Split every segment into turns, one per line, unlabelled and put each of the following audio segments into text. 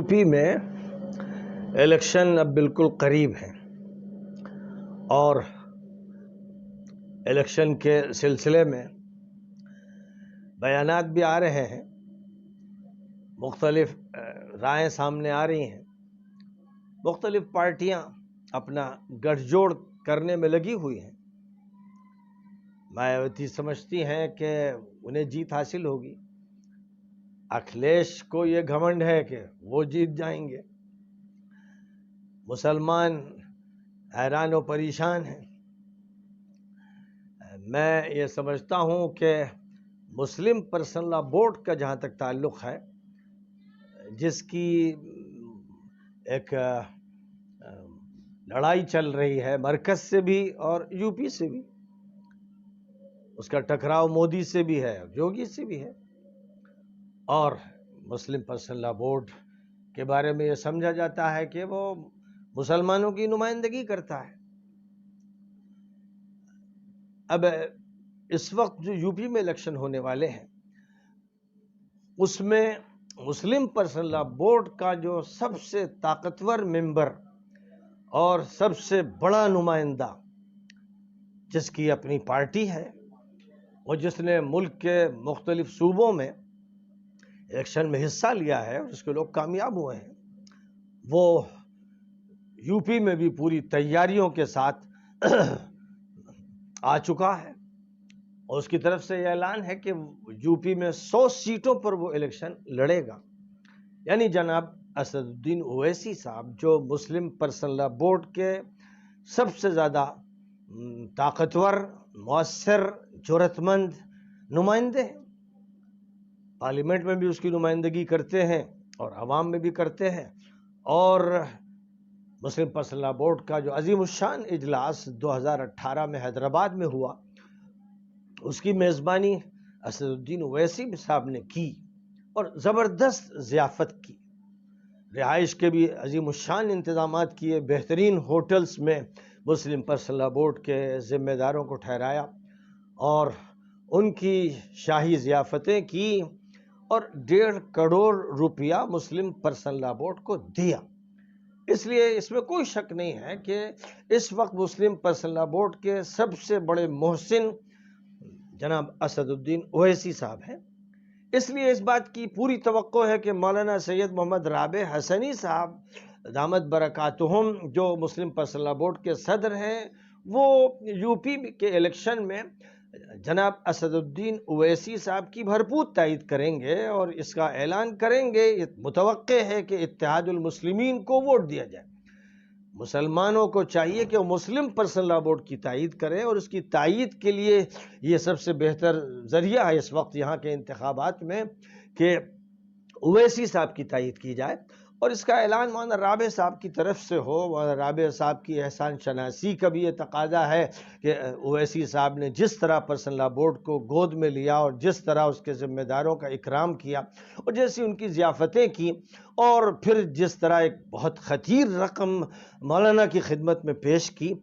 UP में election अब बिल्कुल करीब है और इलेक्शन के सिलसिले में बयानात भी आ रहे हैं, मुख्तलिफ रायें सामने आ रही हैं, मुख्तलिफ पार्टियां अपना गठजोड़ करने में लगी हुई हैं। मायावती समझती हैं कि उन्हें जीत हासिल होगी, अखिलेश को ये घमंड है कि वो जीत जाएंगे, मुसलमान हैरान व परेशान हैं। मैं ये समझता हूँ कि मुस्लिम पर्सनल लॉ बोर्ड का जहाँ तक ताल्लुक़ है, जिसकी एक लड़ाई चल रही है मरकज़ से भी और यूपी से भी, उसका टकराव मोदी से भी है, योगी से भी है, और मुस्लिम पर्सनल लॉ बोर्ड के बारे में ये समझा जाता है कि वो मुसलमानों की नुमाइंदगी करता है। अब इस वक्त जो यूपी में इलेक्शन होने वाले हैं, उसमें मुस्लिम पर्सनल लॉ बोर्ड का जो सबसे ताकतवर मेंबर और सबसे बड़ा नुमाइंदा, जिसकी अपनी पार्टी है और जिसने मुल्क के मुख्तलिफ सूबों में इलेक्शन में हिस्सा लिया है और उसके लोग कामयाब हुए हैं, वो यूपी में भी पूरी तैयारियों के साथ आ चुका है और उसकी तरफ से यह ऐलान है कि यूपी में 100 सीटों पर वो इलेक्शन लड़ेगा। यानी जनाब असदुद्दीन ओवैसी साहब, जो मुस्लिम पर्सनल लॉ बोर्ड के सबसे ज़्यादा ताकतवर, मौसर, जुर्रतमंद नुमाइंदे हैं, पार्लियामेंट में भी उसकी नुमाइंदगी करते हैं और अवाम में भी करते हैं। और मुस्लिम पर्सनल लॉ बोर्ड का जो अजीमुशान इजलास 2018 में हैदराबाद में हुआ, उसकी मेज़बानी असदुद्दीन ओवैसी साहब ने की और ज़बरदस्त ज़ियाफ़त की। रिहाइश के भी अजीमुशान इंतज़ामात किए, बेहतरीन होटल्स में मुस्लिम पर्सनल लॉ बोर्ड के ज़िम्मेदारों को ठहराया और उनकी शाही ज़ियाफ़तें की और 1.5 करोड़ रुपया मुस्लिम पर्सनल लॉ बोर्ड को दिया। इसलिए इसमें कोई शक नहीं है कि इस वक्त मुस्लिम पर्सनल लॉ बोर्ड के सबसे बड़े मोहसिन जनाब असदुद्दीन ओवैसी साहब हैं। इसलिए इस बात की पूरी तवक्को है कि मौलाना सैयद मोहम्मद राबे हसनी साहब दामत बरकातुहुम, जो मुस्लिम पर्सनल लॉ बोर्ड के सदर हैं, वो यूपी के इलेक्शन में जनाब असदुद्दीन ओवैसी साहब की भरपूर तायीद करेंगे और इसका ऐलान करेंगे। मुतवक्के है कि इत्तेहादुल मुस्लिमीन को वोट दिया जाए। मुसलमानों को चाहिए कि वो मुस्लिम पर्सनल लॉ बोर्ड की तायीद करें और उसकी तायीद के लिए ये सबसे बेहतर ज़रिया है इस वक्त यहाँ के इंतखाबात में कि ओवैसी साहब की तायीद की जाए और इसका ऐलान मौलाना राबे साहब की तरफ से हो। मौलाना राबे साहब की एहसान शनासी का भी ये तकाजा है कि ओवैसी साहब ने जिस तरह पर्सनल लॉ बोर्ड को गोद में लिया और जिस तरह उसके ज़िम्मेदारों का इकराम किया और जैसी उनकी ज़ियाफ़तें की और फिर जिस तरह एक बहुत ख़तीर रकम मौलाना की खिदमत में पेश की,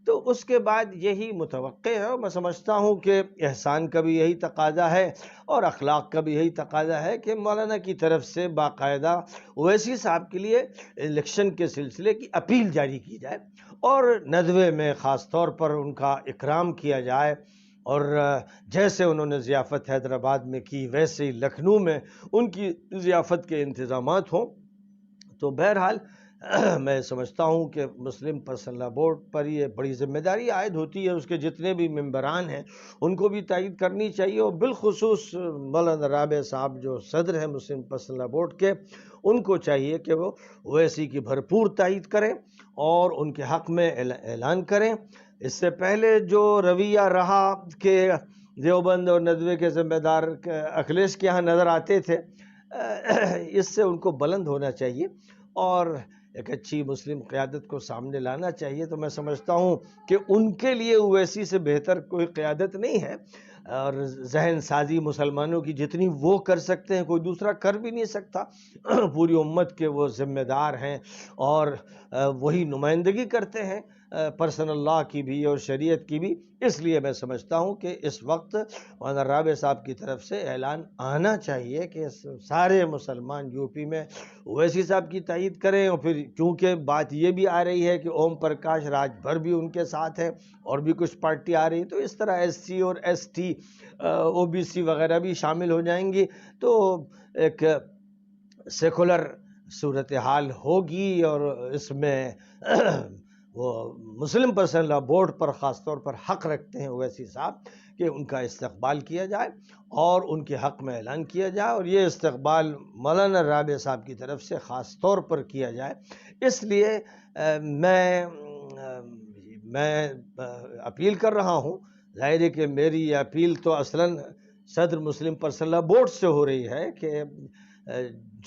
तो उसके बाद यही मुतवक्के है। और मैं समझता हूँ कि एहसान का भी यही तकाजा है और अखलाक का भी यही तकाजा है कि मौलाना की तरफ से बाकायदा ओवैसी साहब के लिए इलेक्शन के सिलसिले की अपील जारी की जाए और नदवे में ख़ास तौर पर उनका इकराम किया जाए और जैसे उन्होंने ज़ियाफ़त हैदराबाद में की वैसे ही लखनऊ में उनकी ज़ियाफ़त के इंतज़ामात हों। तो बहरहाल मैं समझता हूँ कि मुस्लिम पर्सनल लॉ बोर्ड पर ये बड़ी ज़िम्मेदारी आयद होती है, उसके जितने भी मेंबरान हैं उनको भी तायीद करनी चाहिए और बिलखुसूस मौलाना राबे साहब जो सदर हैं मुस्लिम पर्सनल लॉ बोर्ड के, उनको चाहिए कि वो ओवैसी की भरपूर तायीद करें और उनके हक़ में ऐलान करें। इससे पहले जो रवैया रहा कि देवबंद और नदवे के ज़िम्मेदार अखिलेश के यहाँ नज़र आते थे, इससे उनको बुलंद होना चाहिए और एक अच्छी मुस्लिम क़यादत को सामने लाना चाहिए। तो मैं समझता हूँ कि उनके लिए ओवैसी से बेहतर कोई क़यादत नहीं है और जहन साजी मुसलमानों की जितनी वो कर सकते हैं कोई दूसरा कर भी नहीं सकता। पूरी उम्मत के वो ज़िम्मेदार हैं और वही नुमाइंदगी करते हैं। پرسنل لاء کی بھی اور شریعت کی بھی. اس لیے میں سمجھتا ہوں کہ اس وقت مولانا رابع صاحب کی طرف سے اعلان آنا چاہیے کہ سارے مسلمان یو پی میں اویسی صاحب کی تائید کریں. اور پھر چونکہ بات یہ بھی آ رہی ہے کہ اوم پرکاش راج بھر بھی ان کے ساتھ ہے اور بھی کچھ پارٹی آ رہی ہے، تو اس طرح ایس سی اور S T O B C وغیرہ بھی شامل ہو جائیں گی، تو ایک سیکولر صورتحال ہوگی. اور اس میں وہ مسلم پرسنل لاء بورڈ پر خاص طور پر حق رکھتے ہیں اویسی صاحب کہ ان کا استقبال کیا جائے اور ان کے حق میں اعلان کیا جائے، اور یہ استقبال مولانا رابع صاحب کی طرف سے خاص طور پر کیا جائے. اس لیے میں اپیل کر رہا ہوں. ظاہر ہے کہ میری یہ اپیل تو اصلاً صدر مسلم پرسنل لاء بورڈ سے ہو رہی ہے کہ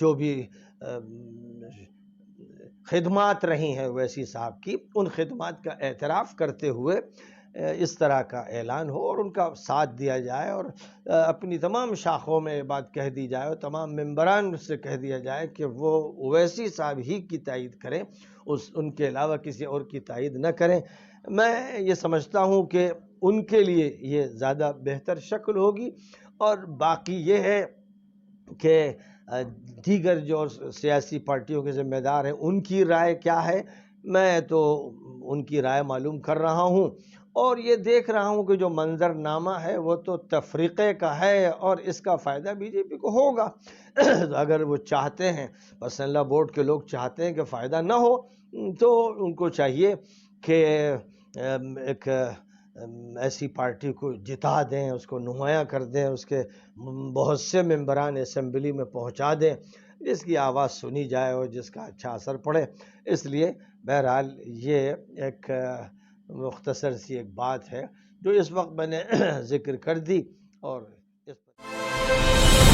جو بھی خدمات رہی ہیں اویسی صاحب کی، ان خدمات کا اعتراف کرتے ہوئے اس طرح کا اعلان ہو اور ان کا ساتھ دیا جائے، اور اپنی تمام شاخوں میں یہ بات کہہ دی جائے اور تمام ممبران سے کہہ دیا جائے کہ وہ اویسی صاحب ہی کی تائید کریں، ان کے علاوہ کسی اور کی تائید نہ کریں. میں یہ سمجھتا ہوں کہ ان کے لیے یہ زیادہ بہتر شکل ہوگی. اور باقی یہ ہے کہ دیگر جو سیاسی پارٹیوں کے ذمہ دار ہیں ان کی رائے کیا ہے. میں تو ان کی رائے معلوم کر رہا ہوں اور یہ دیکھ رہا ہوں کہ جو منظر نامہ ہے وہ تو تفریقے کا ہے اور اس کا فائدہ بی جے پی کو ہوگا. اگر وہ چاہتے ہیں، پرسنل لاء بورڈ کے لوگ چاہتے ہیں کہ فائدہ نہ ہو، تو ان کو چاہیے کہ ایک ایسی پارٹی کو جتا دیں، اس کو نمایاں کر دیں، اس کے بہت سے ممبران اسمبلی میں پہنچا دیں جس کی آواز سنی جائے اور جس کا اچھا اثر پڑے. اس لیے بہرحال یہ ایک مختصر سی ایک بات ہے جو اس وقت میں نے ذکر کر دی. اور اس پر